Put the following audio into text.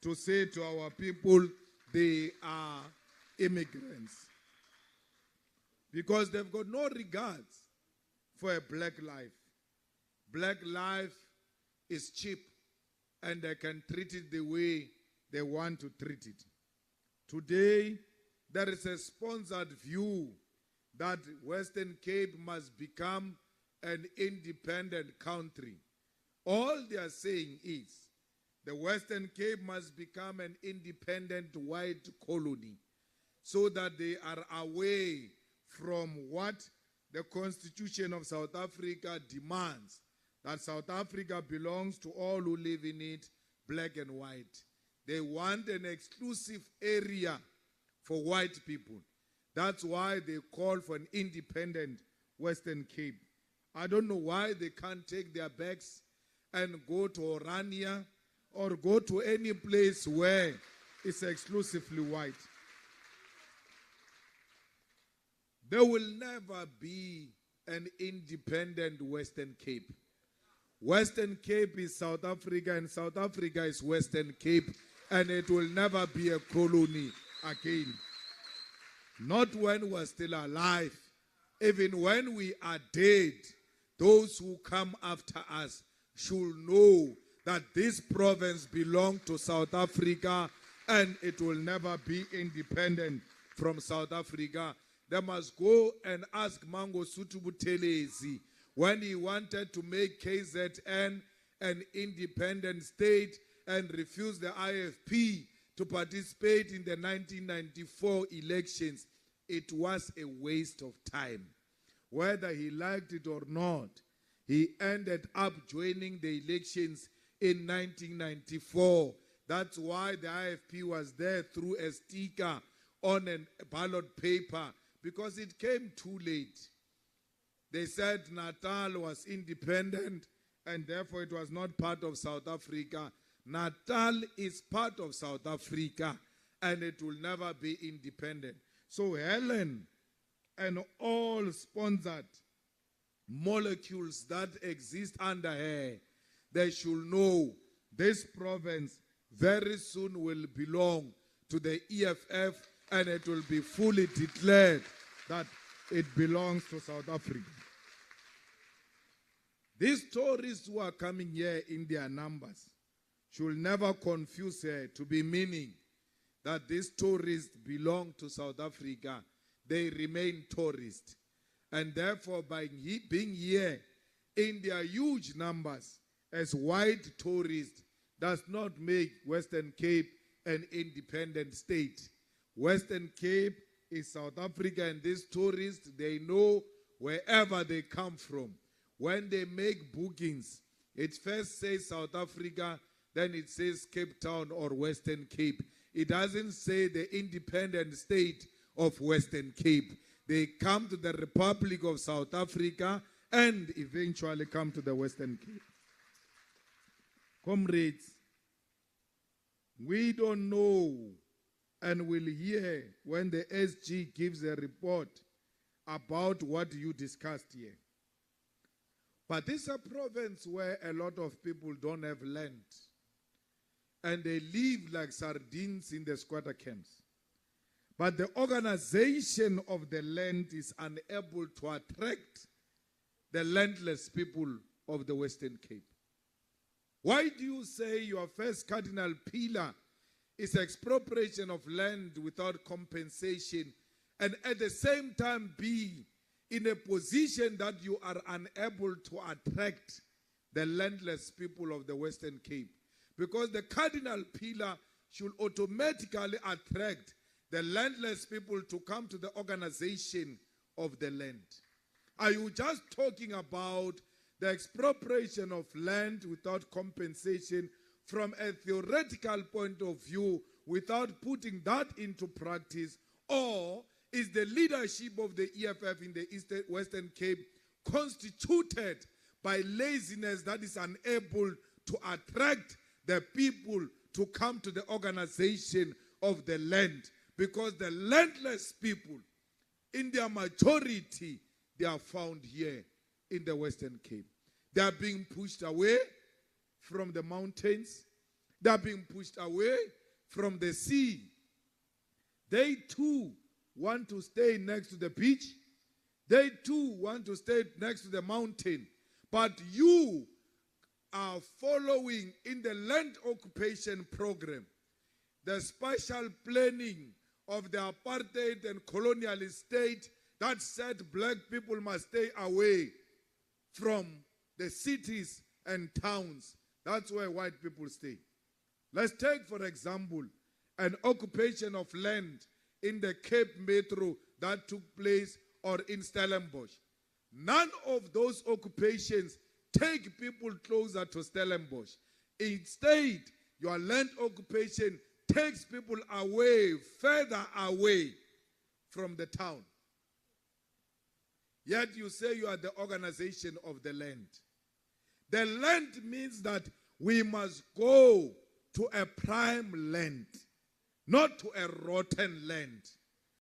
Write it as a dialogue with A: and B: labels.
A: to say to our people they are immigrants. Because they've got no regards for a black life. Black life is cheap, and they can treat it the way they want to treat it. Today, there is a sponsored view that Western Cape must become an independent country. All they are saying is the Western Cape must become an independent white colony so that they are away from what the Constitution of South Africa demands, that South Africa belongs to all who live in it, black and white. They want an exclusive area for white people. That's why they call for an independent Western Cape. I don't know why they can't take their bags and go to Orania or go to any place where it's exclusively white. There will never be an independent Western Cape. Western Cape is South Africa, and South Africa is Western Cape, and it will never be a colony again. Not when we're still alive. Even when we are dead, those who come after us should know that this province belongs to South Africa, and it will never be independent from South Africa. They must go and ask Mangosuthu Buthelezi when he wanted to make KZN an independent state and refused the IFP to participate in the 1994 elections. It was a waste of time. Whether he liked it or not, he ended up joining the elections in 1994. That's why the IFP was there through a sticker on a ballot paper, because it came too late. They said Natal was independent and therefore it was not part of South Africa. Natal is part of South Africa and it will never be independent. So Helen and all sponsored molecules that exist under her, they should know this province very soon will belong to the EFF, and it will be fully declared that it belongs to South Africa. These tourists who are coming here in their numbers should never confuse her to be meaning that these tourists belong to South Africa. They remain tourists. And therefore, by being here in their huge numbers as white tourists does not make Western Cape an independent state. Western Cape is South Africa, and these tourists, they know wherever they come from. When they make bookings, it first says South Africa, then it says Cape Town or Western Cape. It doesn't say the independent state of Western Cape. They come to the Republic of South Africa and eventually come to the Western Cape. Comrades, we don't know and will hear when the SG gives a report about what you discussed here. But this is a province where a lot of people don't have land, and they live like sardines in the squatter camps. But the organization of the land is unable to attract the landless people of the Western Cape. Why do you say your first cardinal pillar is expropriation of land without compensation, and at the same time be in a position that you are unable to attract the landless people of the Western Cape? Because the cardinal pillar should automatically attract the landless people to come to the organization of the land. Are you just talking about the expropriation of land without compensation from a theoretical point of view without putting that into practice? Or is the leadership of the EFF in the Western Cape constituted by laziness that is unable to attract the people to come to the organization of the land? Because the landless people, in their majority, they are found here in the Western Cape. They are being pushed away from the mountains. They are being pushed away from the sea. They too want to stay next to the beach. They too want to stay next to the mountain. But you are following in the land occupation program, the special planning of the apartheid and colonialist state that said black people must stay away from the cities and towns. That's where white people stay. Let's take, for example, an occupation of land in the Cape Metro that took place or in Stellenbosch. None of those occupations take people closer to Stellenbosch. Instead, your land occupation takes people away, further away from the town. Yet you say you are the organization of the land. The land means that we must go to a prime land, not to a rotten land.